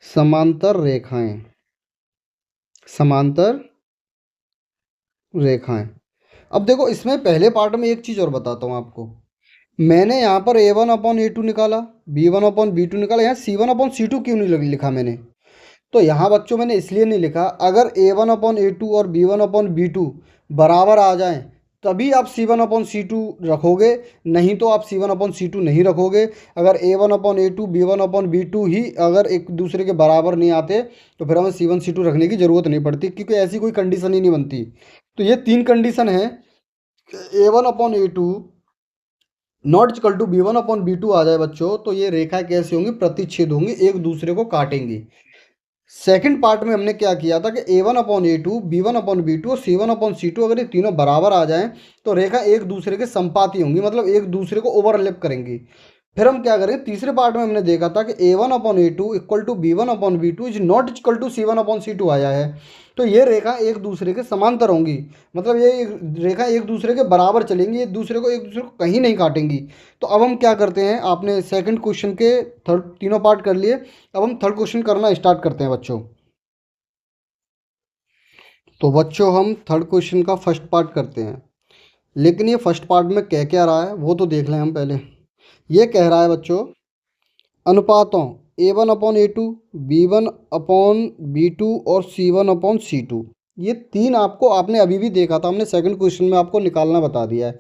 समांतर रेखाएं, समांतर रेखाएं। अब देखो इसमें पहले पार्ट में एक चीज़ और बताता हूँ आपको। मैंने यहाँ पर A1/A2 निकाला, B1/B2 निकाला, यहाँ C1/C2 क्यों नहीं लिखा मैंने। तो यहाँ बच्चों मैंने इसलिए नहीं लिखा, अगर A1/A2 और B1/B2 बराबर आ जाएं तभी आप C1/C2 रखोगे, नहीं तो आप C1/C2 नहीं रखोगे। अगर A1/A2 B1/B2 ही अगर एक दूसरे के बराबर नहीं आते तो फिर हमें C1/C2 रखने की ज़रूरत नहीं पड़ती, क्योंकि ऐसी कोई कंडीशन ही नहीं बनती। तो ये 3 कंडीशन है। A1/A2 not equal to B1/B2 आ जाए बच्चों, तो ये रेखा कैसी होंगी, प्रतिच्छेद होंगी, एक दूसरे को काटेंगी। सेकंड पार्ट में हमने क्या किया था कि A1/A2 B1/B2 और C1/C2 अगर ये तीनों बराबर आ जाएं तो रेखा एक दूसरे के संपाती होंगी, मतलब एक दूसरे को ओवरलैप करेंगी। फिर हम क्या करें, तीसरे पार्ट में हमने देखा था कि A1/A2 equal to B1/B2 is not equal to C1/C2 आया है, तो ये रेखा एक दूसरे के समांतर होंगी, मतलब ये रेखा एक दूसरे के बराबर चलेंगी, एक दूसरे को कहीं नहीं काटेंगी। तो अब हम क्या करते हैं, आपने सेकंड क्वेश्चन के थर्ड तीनों पार्ट कर लिए, अब हम थर्ड क्वेश्चन करना स्टार्ट करते हैं बच्चों। तो बच्चों हम थर्ड क्वेश्चन का फर्स्ट पार्ट करते हैं, लेकिन ये फर्स्ट पार्ट में कह क्या रहा है वो तो देख लें हम पहले। ये कह रहा है बच्चों, अनुपातों A1/A2 B1/B2 और C1/C2, ये तीन आपको आपने अभी भी देखा था, हमने सेकंड क्वेश्चन में आपको निकालना बता दिया है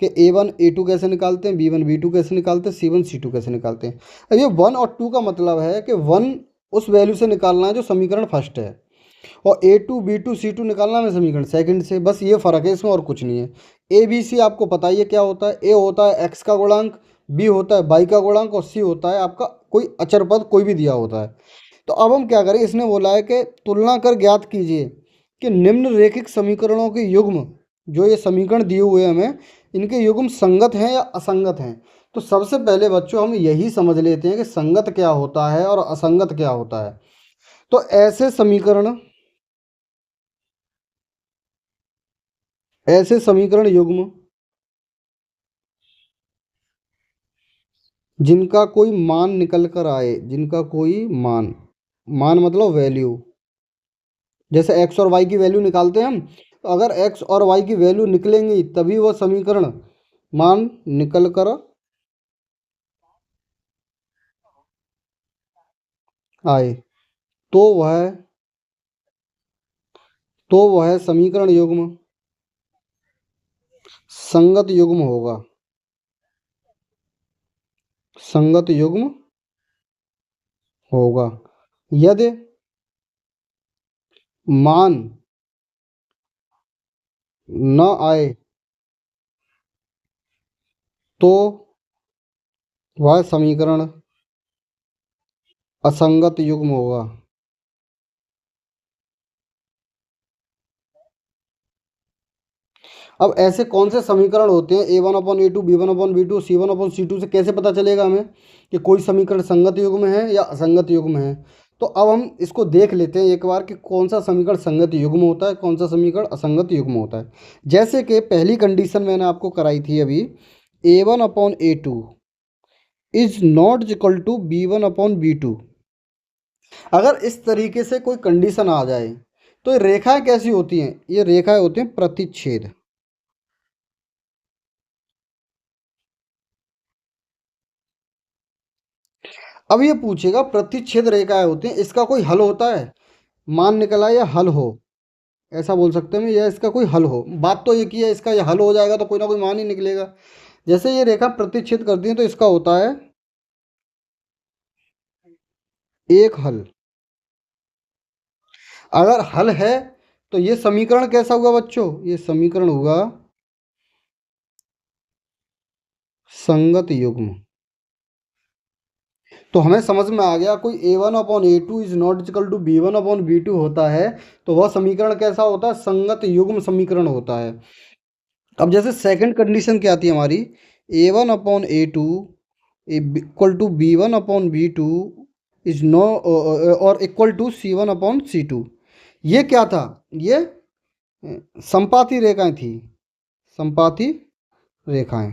कि A1/A2 कैसे निकालते हैं, B1/B2 कैसे निकालते हैं, C1/C2 कैसे निकालते हैं। अब ये 1 और 2 का मतलब है कि 1 उस वैल्यू से निकालना है जो समीकरण फर्स्ट है, और A2 B2 C2 निकालना है समीकरण सेकंड से, बस ये फ़र्क है इसमें और कुछ नहीं है। ABC आपको पता ही है क्या होता है, A होता है x का गुणांक, B होता है y का गुणांक, और C होता है आपका कोई अचर पद कोई भी दिया होता है। तो अब हम क्या करें, इसने बोला है कि तुलना कर ज्ञात कीजिए कि निम्नरेखिक समीकरणों के युग्म, जो ये समीकरण दिए हुए हैं हमें, इनके युग्म संगत हैं या असंगत हैं। तो सबसे पहले बच्चों हम यही समझ लेते हैं कि संगत क्या होता है और असंगत क्या होता है। तो ऐसे समीकरण युग्म जिनका कोई मान निकल कर आए, जिनका कोई मान, मान मतलब वैल्यू, जैसे x और y की वैल्यू निकालते हैं हम, तो अगर x और y की वैल्यू निकलेंगी तभी वह समीकरण मान निकल कर आए, तो वह समीकरण युग्म संगत युग्म होगा, संगत युग्म होगा। यदि मान न आए तो वह समीकरण असंगत युग्म होगा। अब ऐसे कौन से समीकरण होते हैं, A1/A2 B1/B2 C1/C2 से कैसे पता चलेगा हमें कि कोई समीकरण संगत युग्म है या असंगत युग्म है। तो अब हम इसको देख लेते हैं एक बार कि कौन सा समीकरण संगत युग्म होता है, कौन सा समीकरण असंगत युग्म होता है। जैसे कि पहली कंडीशन मैंने आपको कराई थी अभी, A1/A2 is not equal to B1/B2। अगर इस तरीके से कोई कंडीशन आ जाए तो ये रेखाएं कैसी होती हैं? ये रेखाएं होती हैं प्रतिच्छेद। अब ये पूछेगा प्रतिच्छेद रेखाएं होती हैं, इसका कोई हल होता है? मान निकला या हल हो, ऐसा बोल सकते हैं, या इसका कोई हल हो। बात तो ये की है, इसका ये हल हो जाएगा तो कोई ना कोई मान ही निकलेगा। जैसे ये रेखा प्रतिच्छेद करती है तो इसका होता है एक हल। अगर हल है तो ये समीकरण कैसा हुआ बच्चों? ये समीकरण हुआ संगत युग्म। तो हमें समझ में आ गया, कोई a1/a2 is not equal to b1/b2 होता है तो वह समीकरण कैसा होता है? संगत युग्म समीकरण होता है। अब जैसे सेकंड कंडीशन क्या आती है हमारी, a1/a2 equal to b1/b2 is no और इक्वल टू c1/c2। ये क्या था? ये संपाती रेखाएं थी, संपाती रेखाएं।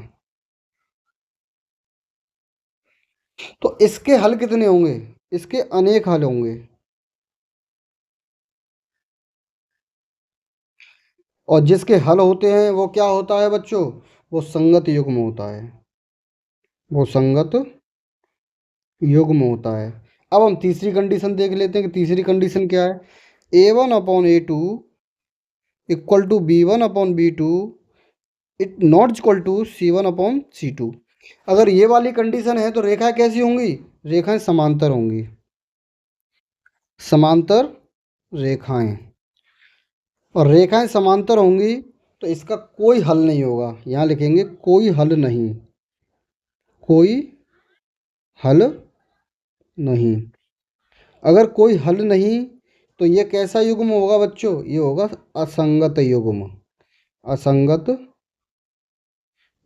तो इसके हल कितने होंगे? इसके अनेक हल होंगे। और जिसके हल होते हैं वो क्या होता है बच्चों? वो संगत युग्म होता है, वो संगत युग्म होता है। अब हम तीसरी कंडीशन देख लेते हैं कि तीसरी कंडीशन क्या है। a1/a2 equal to b1/b2 it not equal to c1/c2। अगर ये वाली कंडीशन है तो रेखाएं कैसी होंगी? रेखाएं समांतर होंगी, समांतर रेखाएं। और रेखाएं समांतर होंगी तो इसका कोई हल नहीं होगा। यहाँ लिखेंगे कोई हल नहीं, कोई हल नहीं। अगर कोई हल नहीं तो ये कैसा युग्म होगा बच्चों? ये होगा असंगत युग्म, असंगत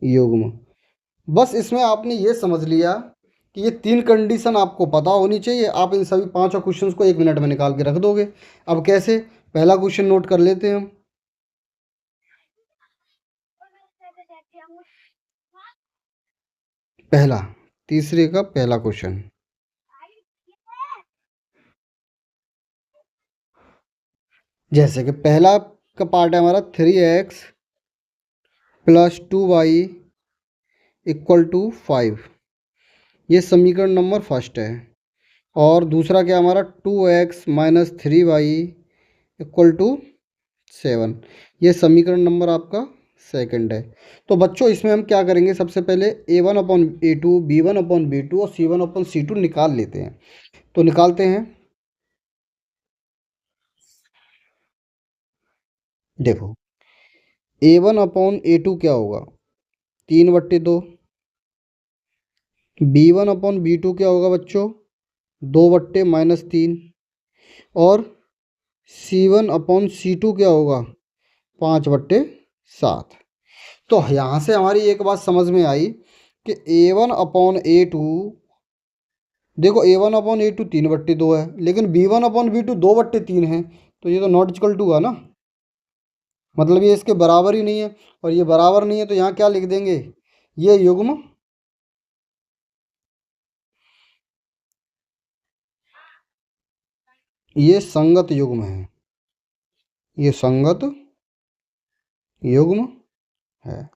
युग्म। बस इसमें आपने ये समझ लिया कि ये तीन कंडीशन आपको पता होनी चाहिए। आप इन सभी पांचों क्वेश्चंस को 1 मिनट में निकाल के रख दोगे। अब कैसे? पहला क्वेश्चन नोट कर लेते हैं हम। पहला, तीसरे का पहला क्वेश्चन। जैसे कि पहला का पार्ट है हमारा 3x + 2y इक्वल टू 5। ये समीकरण नंबर फर्स्ट है। और दूसरा क्या हमारा 2x - 3y इक्वल टू 7। ये समीकरण नंबर आपका सेकंड है। तो बच्चों इसमें हम क्या करेंगे, सबसे पहले a1/a2 b1/b2 और c1/c2 निकाल लेते हैं। तो निकालते हैं। देखो a1/a2 क्या होगा? 3/2। b1/b2 क्या होगा बच्चों? 2/-3। और c1/c2 क्या होगा? 5/7। तो यहाँ से हमारी एक बात समझ में आई कि a1/a2, देखो a1/a2 3/2 है, लेकिन b1/b2 2/3 है। तो ये तो नॉट इक्वल टू है ना, मतलब ये इसके बराबर ही नहीं है। और ये बराबर नहीं है तो यहाँ क्या लिख देंगे? ये युग्म ये संगत युग्म है, ये संगत युग्म है।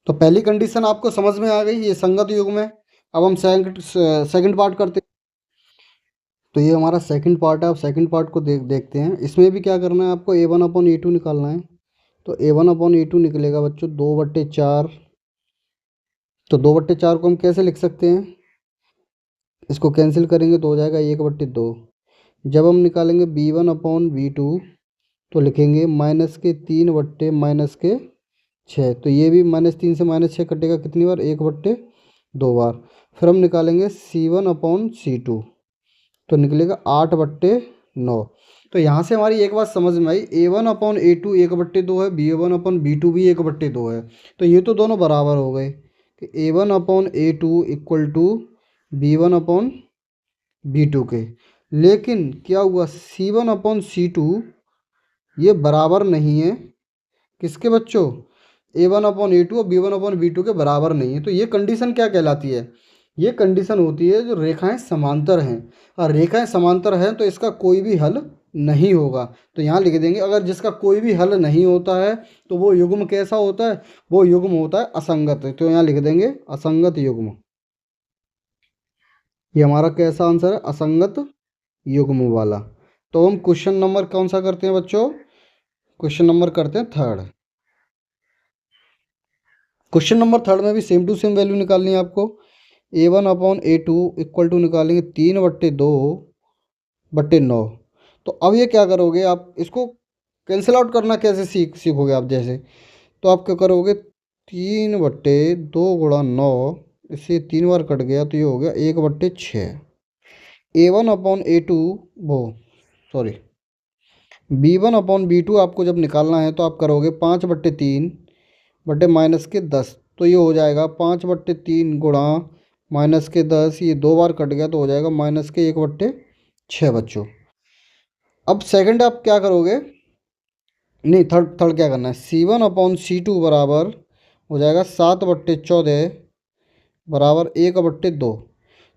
तो पहली कंडीशन आपको समझ में आ गई, ये संगत युग्म है। अब हम सेकंड पार्ट करते हैं। तो ये हमारा सेकंड पार्ट है। अब सेकंड पार्ट को देखते हैं। इसमें भी क्या करना है आपको? a1/a2 निकालना है। तो a1/a2 निकलेगा बच्चों 2/4। तो 2/4 को हम कैसे लिख सकते हैं? इसको कैंसिल करेंगे तो हो जाएगा 1/2। जब हम निकालेंगे b1/b2 तो लिखेंगे -3/-6। तो ये भी -3 से -6 कटेगा कितनी बार? 1/2 बार। फिर हम निकालेंगे c1/c2 तो निकलेगा 8/9। तो यहाँ से हमारी एक बात समझ में आई, a1/a2 1/2 है, b1/b2 भी 1/2 है। तो ये तो दोनों बराबर हो गए कि a1/a2 इक्वल टू b1/b2 के। लेकिन क्या हुआ? c1/c2 ये बराबर नहीं है किसके बच्चों? a1/a2 और b1/b2 के बराबर नहीं है। तो ये कंडीशन क्या कहलाती है? ये कंडीशन होती है जो रेखाएं समांतर हैं। और रेखाएं समांतर हैं तो इसका कोई भी हल नहीं होगा। तो यहाँ लिख देंगे अगर जिसका कोई भी हल नहीं होता है तो वो युग्म कैसा होता है, वो युग्म होता है असंगत। तो यहाँ लिख देंगे असंगत युग्म। ये हमारा कैसा आंसर है, असंगत युग्म वाला। तो हम क्वेश्चन नंबर कौन सा करते हैं बच्चों, क्वेश्चन नंबर करते हैं थर्ड। क्वेश्चन नंबर थर्ड में भी सेम टू सेम वैल्यू निकालनी है आपको। A1/A2 इक्वल टू निकालेंगे 3/2/9। तो अब ये क्या करोगे आप, इसको कैंसिल आउट करना कैसे सीखोगे आप जैसे। तो आप क्या करोगे, 3/2 × 9, इससे 3 बार कट गया तो ये हो गया 1/6। A1/A2 वो सॉरी B1/B2 आपको जब निकालना है तो आप करोगे 5/3/-10। तो ये हो जाएगा 5/3 × -10, ये 2 बार कट गया तो हो जाएगा -1/6 बच्चों। अब सेकंड आप क्या करोगे, नहीं थर्ड थर्ड क्या करना है, C1/C2 बराबर हो जाएगा 7/14 बराबर 1/2।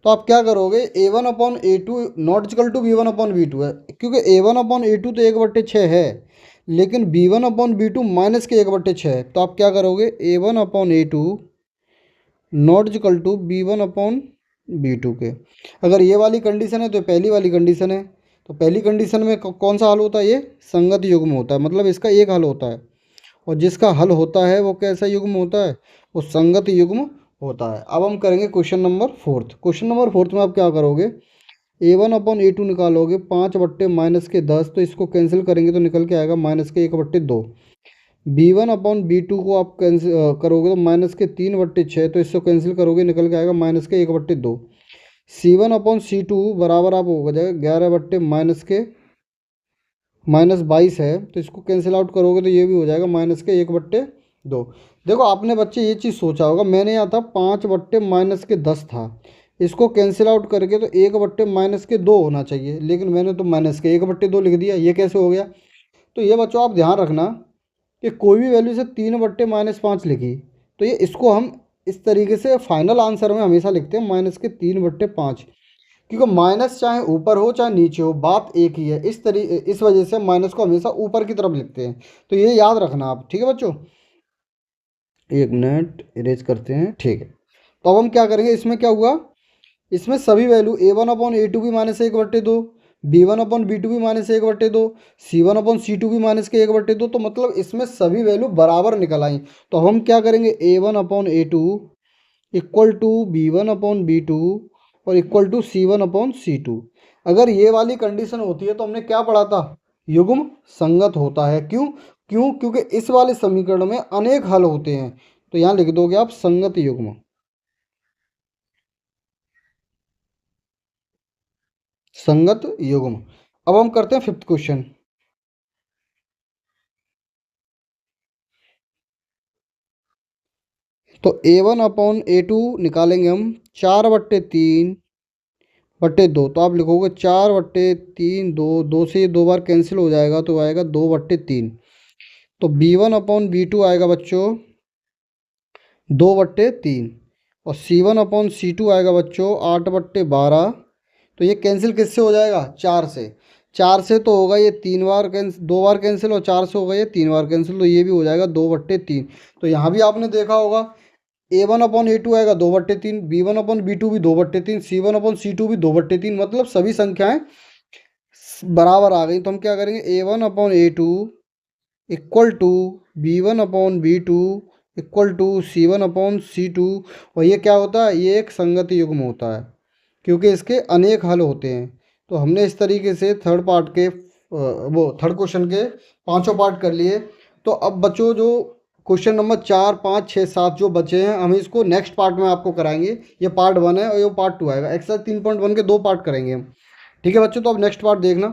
तो आप क्या करोगे, A1/A2 not equal to B1/B2 है, क्योंकि A1/A2 तो 1/6 है, लेकिन B1/B2 माइनस के 1/6 है। तो आप क्या करोगे, A1/A2 not equal to B1/B2 के। अगर ये वाली कंडीशन है तो पहली वाली कंडीशन है। तो पहली कंडीशन में कौन सा हल होता है, ये संगत युग्म होता है, मतलब इसका एक हल होता है। और जिसका हल होता है वो कैसा युग्म होता है, वो संगत युग्म होता है। अब हम करेंगे question number fourth. Question number fourth में आप क्या करोगे, A1/A2 निकालोगे 5/-10, तो इसको कैंसिल करेंगे तो निकल के आएगा -1/2। B1/B2 को आप कैंसिल करोगे तो -3/6, तो इसको कैंसिल करोगे निकल के आएगा -1/2। C1/C2 बराबर आप हो जाएगा 11/-22 है, तो इसको कैंसिल आउट करोगे तो ये भी हो जाएगा -1/2। देखो आपने बच्चे ये चीज़ सोचा होगा, मैंने यहाँ था 5/-10 था, इसको कैंसिल आउट करके तो 1/-2 होना चाहिए, लेकिन मैंने तो -1/2 लिख दिया, ये कैसे हो गया। तो ये बच्चों आप ध्यान रखना कि कोई भी वैल्यू से 3/-5 लिखी तो ये इसको हम इस तरीके से फाइनल आंसर में हमेशा लिखते हैं -3/5, क्योंकि माइनस चाहे ऊपर हो चाहे नीचे हो बात एक ही है। इस वजह से माइनस को हमेशा ऊपर की तरफ लिखते हैं। तो ये याद रखना आप, ठीक है बच्चों। एक मिनट इरेज करते हैं, ठीक है। तो अब हम क्या करेंगे, इसमें क्या हुआ, इसमें सभी वैल्यू A1/A2 भी -1/2, B1/B2 भी -1/2, C1/C2 भी -1/2, तो मतलब इसमें सभी वैल्यू बराबर निकल आई। तो हम क्या करेंगे, A1/A2 इक्वल टू B1/B2 और इक्वल टू C1/C2। अगर ये वाली कंडीशन होती है तो हमने क्या पढ़ा था, युग्म संगत होता है। क्यों क्यों क्योंकि इस वाले समीकरण में अनेक हल होते हैं। तो यहाँ लिख दोगे आप संगत युग्म, संगत युग्म। अब हम करते हैं फिफ्थ क्वेश्चन। तो A1/A2 निकालेंगे हम 4/3/2। तो आप लिखोगे 4/3 2 से ये 2 बार कैंसिल हो जाएगा तो आएगा 2/3। तो B1/B2 आएगा बच्चों 2/3 और C1/C2 आएगा बच्चों 8/12। तो ये कैंसिल किससे हो जाएगा, 4 से। 4 से तो होगा ये 3 बार कैंसिल, 2 बार कैंसिल, और 4 से होगा ये 3 बार कैंसिल, तो ये भी हो जाएगा 2/3। तो यहाँ भी आपने देखा होगा A1/A2 आएगा 2/3, B1/B2 भी 2/3, C1/C2 भी 2/3, मतलब सभी संख्याएं बराबर आ गई। तो हम क्या करेंगे, A1/A2 equal to B1/B2 equal to C1/C2। और ये क्या होता है, ये एक संगत युग्म होता है, क्योंकि इसके अनेक हल होते हैं। तो हमने इस तरीके से थर्ड पार्ट के वो थर्ड क्वेश्चन के पांचों पार्ट कर लिए। तो अब बच्चों जो क्वेश्चन नंबर 4 5 6 7 जो बचे हैं, हम इसको नेक्स्ट पार्ट में आपको कराएंगे। ये पार्ट 1 है और ये पार्ट 2 आएगा। एक्सरसाइज 3.1 के 2 पार्ट करेंगे हम, ठीक है बच्चों। तो अब नेक्स्ट पार्ट देखना।